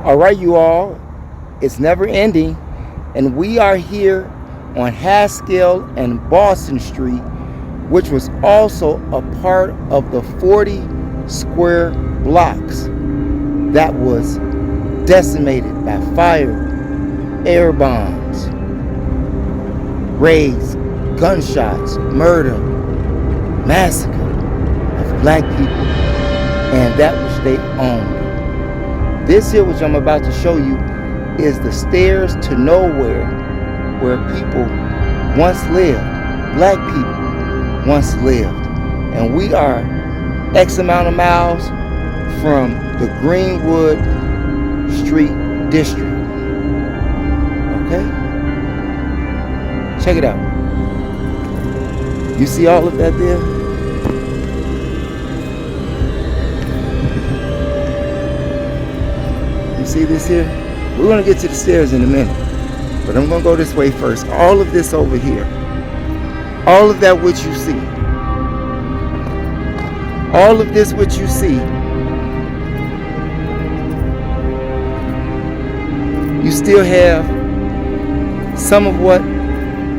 All right, you all, it's never ending, and we are here on Haskell and Boston Street, which was also a part of the 40 square blocks that was decimated by fire, air bombs, raids, gunshots, murder, massacre of black people and that which they owned. This here, which I'm about to show you, is the stairs to nowhere where people once lived. Black people once lived. And we are X amount of miles from the Greenwood Street District. Okay? Check it out. You see all of that there? You see this here? We're going to get to the stairs in a minute, but I'm going to go this way first. All of this over here, all of that which you see, all of this which you see, you still have some of what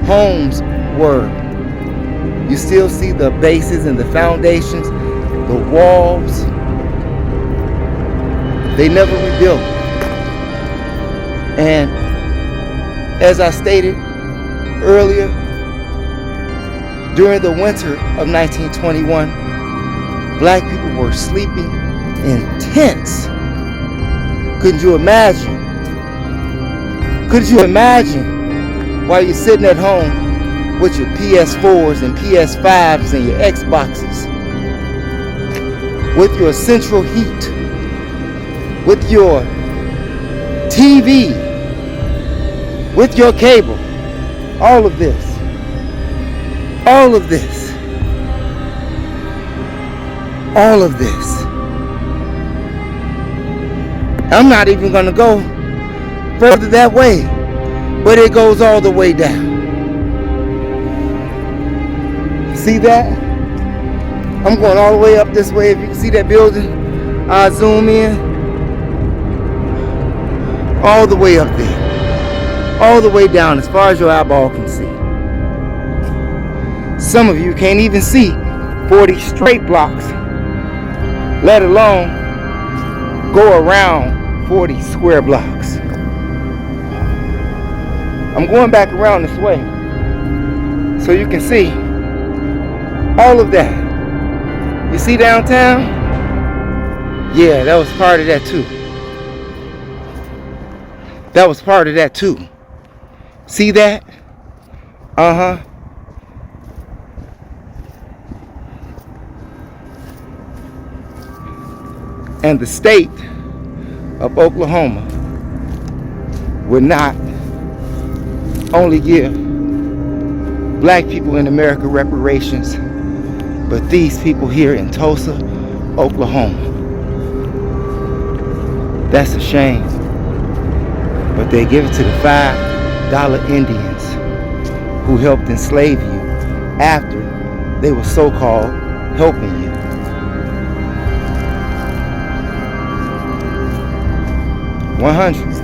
homes were. You still see the bases and the foundations, the walls. They never rebuilt. And as I stated earlier, during the winter of 1921, black people were sleeping in tents. Couldn't you imagine? Could you imagine while you're sitting at home with your PS4s and PS5s and your Xboxes, with your central heat, with your TV, with your cable, all of this, all of this, all of this. I'm not even going to go further that way, but it goes all the way down. See that? I'm going all the way up this way. If you can see that building, I'll zoom in. All the way up there. All the way down as far as your eyeball can see. Some of you can't even see 40 straight blocks, let alone go around 40 square blocks. I'm going back around this way so you can see all of that. You see downtown? Yeah, that was part of that too. That was part of that too. See that? Uh-huh. And the state of Oklahoma would not only give black people in America reparations, but these people here in Tulsa, Oklahoma. That's a shame. But they give it to the $5 Indians who helped enslave you after they were so-called helping you. $100.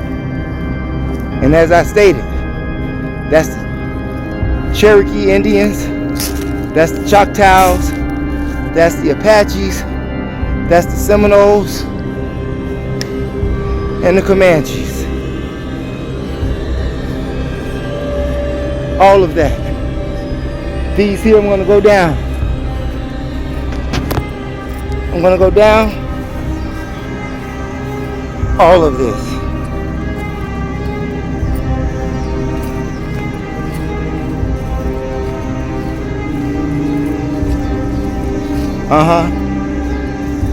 And as I stated, that's the Cherokee Indians, that's the Choctaws, that's the Apaches, that's the Seminoles, and the Comanches. All of that. These here, I'm going to go down. I'm going to go down. All of this.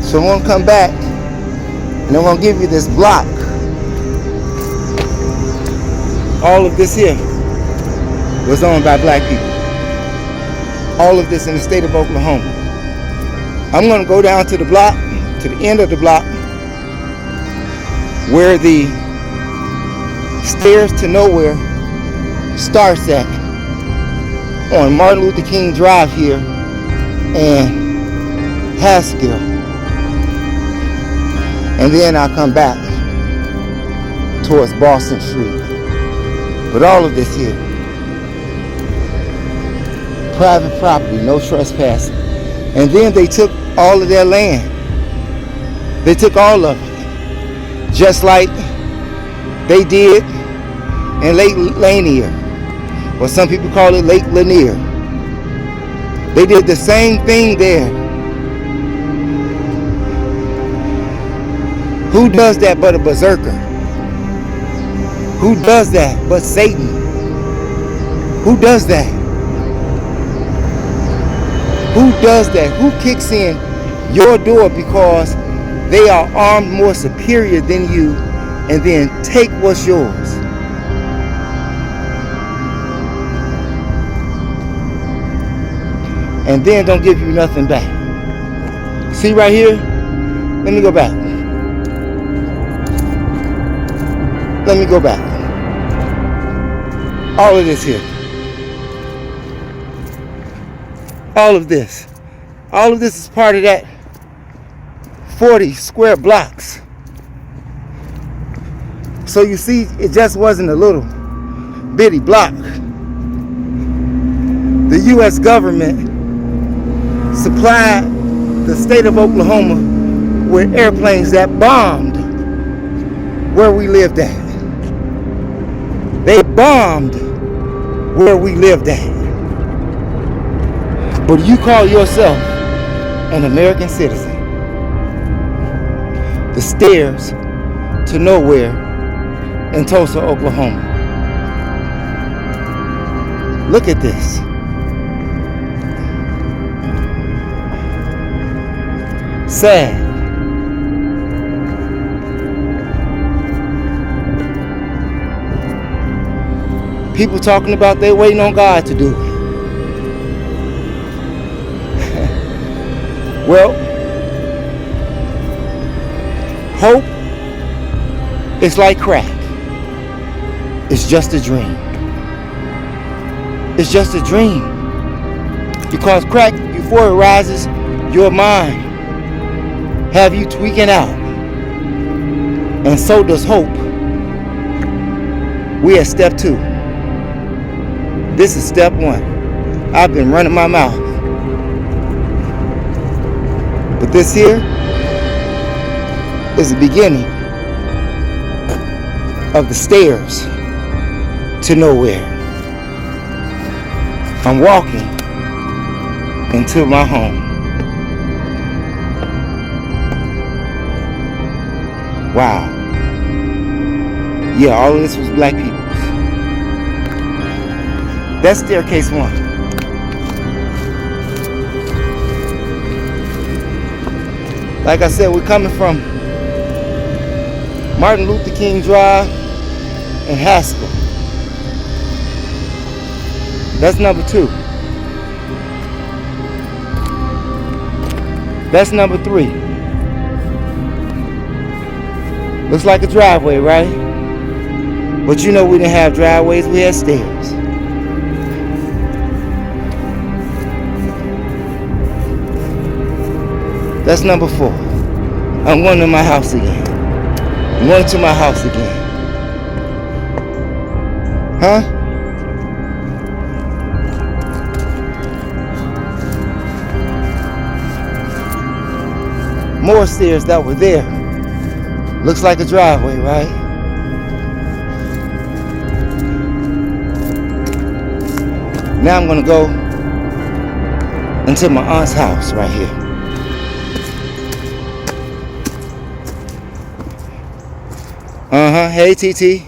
So I'm going to come back and I'm going to give you this block. All of this here was owned by black people. All of this in the state of Oklahoma. I'm going to go down to the block, to the end of the block, where the stairs to nowhere starts at, on Martin Luther King Drive here and Haskell. And then I'll come back towards Boston Street. But all of this here, private property, no trespassing. And then they took all of their land. They took all of it. Just like they did in Lake Lanier, or some people call it Lake Lanier. They did the same thing there. Who does that but a berserker? Who does that but Satan? Who does that? Who does that? Who kicks in your door because they are armed more superior than you and then take what's yours? And then don't give you nothing back. See right here? Let me go back. Let me go back. All of this here. All of this. All of this is part of that 40 square blocks. So you see, it just wasn't a little bitty block. The U.S. government supplied the state of Oklahoma with airplanes that bombed where we lived at. They bombed where we lived at. But you call yourself an American citizen. The stairs to nowhere in Tulsa, Oklahoma. Look at this. Sad. People talking about they waiting on God to do it. Well, hope is like crack. It's just a dream. It's just a dream. Because crack, before it rises, your mind have you tweaking out. And so does hope. We at step 2. This is step 1. I've been running my mouth. But this here is the beginning of the stairs to nowhere. I'm walking into my home. Wow. Yeah, all of this was black people's. That's staircase 1. Like I said, we're coming from Martin Luther King Drive and Haskell. That's number 2. That's number 3. Looks like a driveway, right? But you know we didn't have driveways, we had stairs. That's number 4. I'm going to my house again. I'm going to my house again. Huh? More stairs that were there. Looks like a driveway, right? Now I'm going to go into my aunt's house right here. Hey, TT.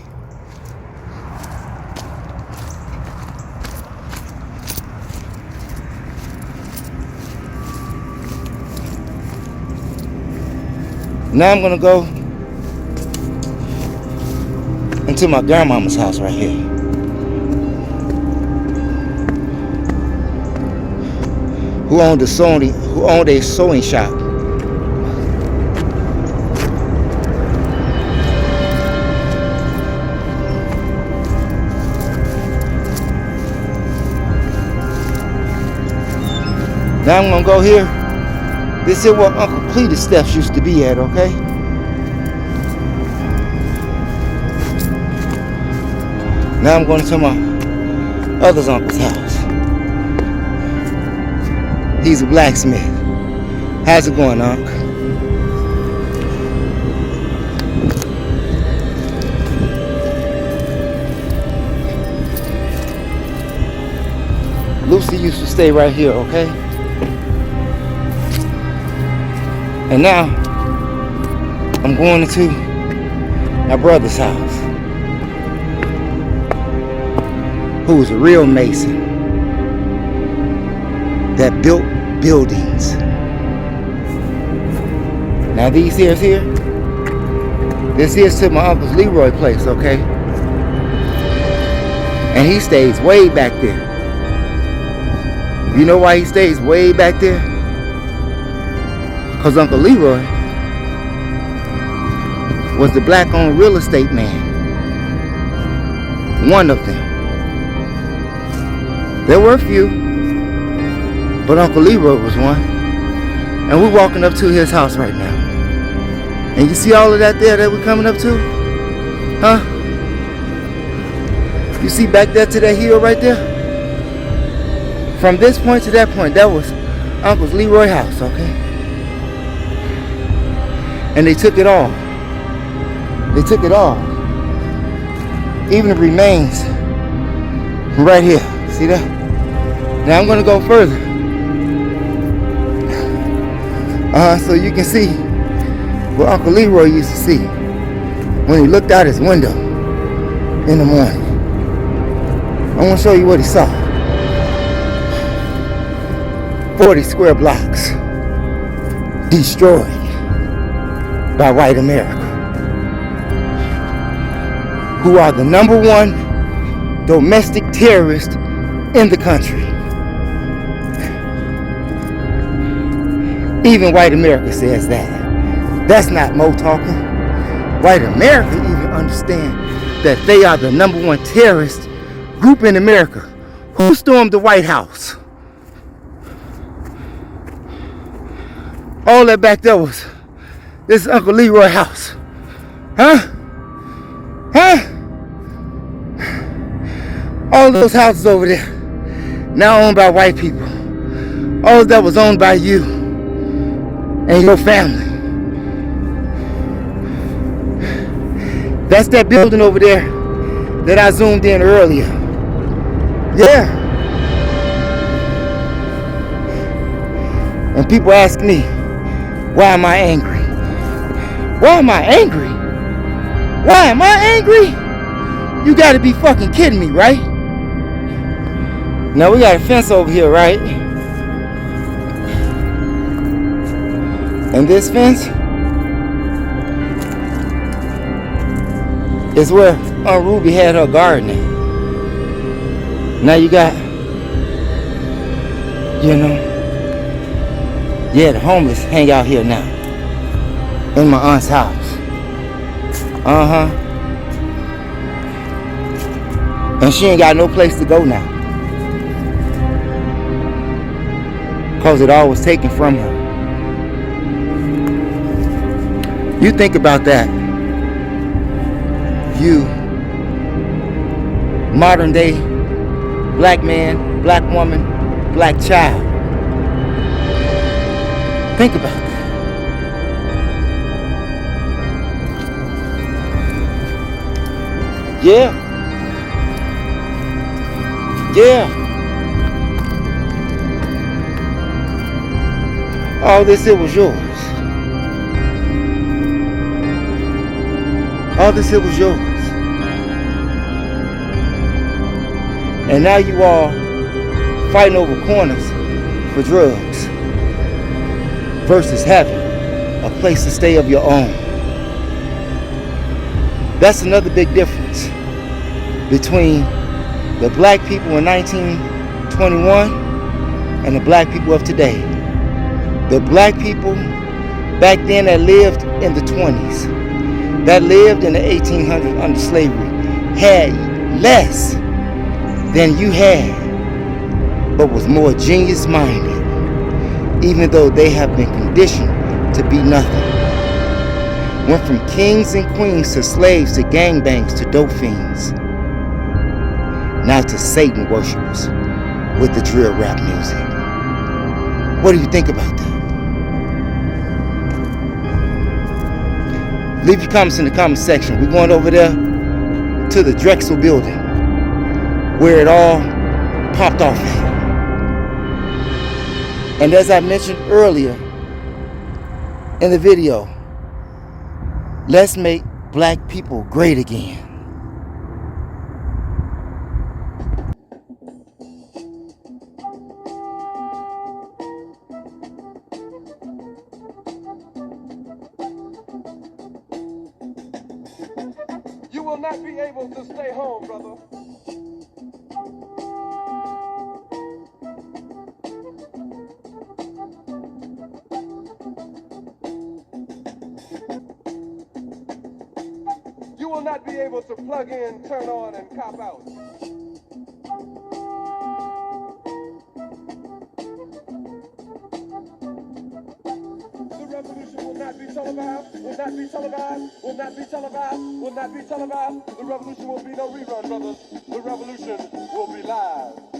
Now I'm going to go into my grandmama's house right here. Who owned a sewing shop. Now I'm gonna go here. This is where Uncle Cletus steps used to be at, okay? Now I'm going to my other uncle's house. He's a blacksmith. How's it going, Unc? Lucy used to stay right here, okay? And now, I'm going into my brother's house, who was a real mason that built buildings. Now these here, this here's to my Uncle's Leroy place, okay? And he stays way back there. You know why he stays way back there? Because Uncle Leroy was the black-owned real estate man. One of them. There were a few, but Uncle Leroy was one. And we're walking up to his house right now. And you see all of that there that we're coming up to? Huh? You see back there to that hill right there? From this point to that point, that was Uncle's Leroy house, okay? And they took it all. They took it all. Even the remains from right here. See that? Now I'm gonna go further. So you can see what Uncle Leroy used to see when he looked out his window in the morning. I want to show you what he saw. 40 square blocks destroyed by white America, who are the #1 domestic terrorist in the country. Even white America says that. That's not Mo talking. White America even understand that they are the #1 terrorist group in America. Who stormed the White House? All that back there was this Uncle Leroy house. Huh? Huh? All those houses over there, now owned by white people. All that was owned by you and your family. That's that building over there that I zoomed in earlier. Yeah. And people ask me, why am I angry? Why am I angry? Why am I angry? You gotta be fucking kidding me, right? Now we got a fence over here, right? And this fence is where Aunt Ruby had her garden at. Now you got, you know, yeah, the homeless hang out here now. In my aunt's house. And she ain't got no place to go now. Cause it all was taken from her. You think about that. You, modern day, black man, black woman, black child. Think about that. Yeah. Yeah. All this here was yours. All this here was yours. And now you all fighting over corners for drugs versus having a place to stay of your own. That's another big difference between the black people in 1921 and the black people of today. The black people back then that lived in the 20s, that lived in the 1800s under slavery, had less than you had, but was more genius-minded, even though they have been conditioned to be nothing. Went from kings and queens to slaves to gangbangs to dope fiends. now to Satan worshipers with the drill rap music. What do you think about that? Leave your comments in the comment section. We're going over there to the Drexel building where it all popped off at. And as I mentioned earlier in the video, let's make black people great again. You will not be able to stay home, brother. You will not be able to plug in, turn on, and cop out. The revolution will not be televised, will not be televised, will not be televised, will not be televised. The revolution will be no rerun, brothers. The revolution will be live.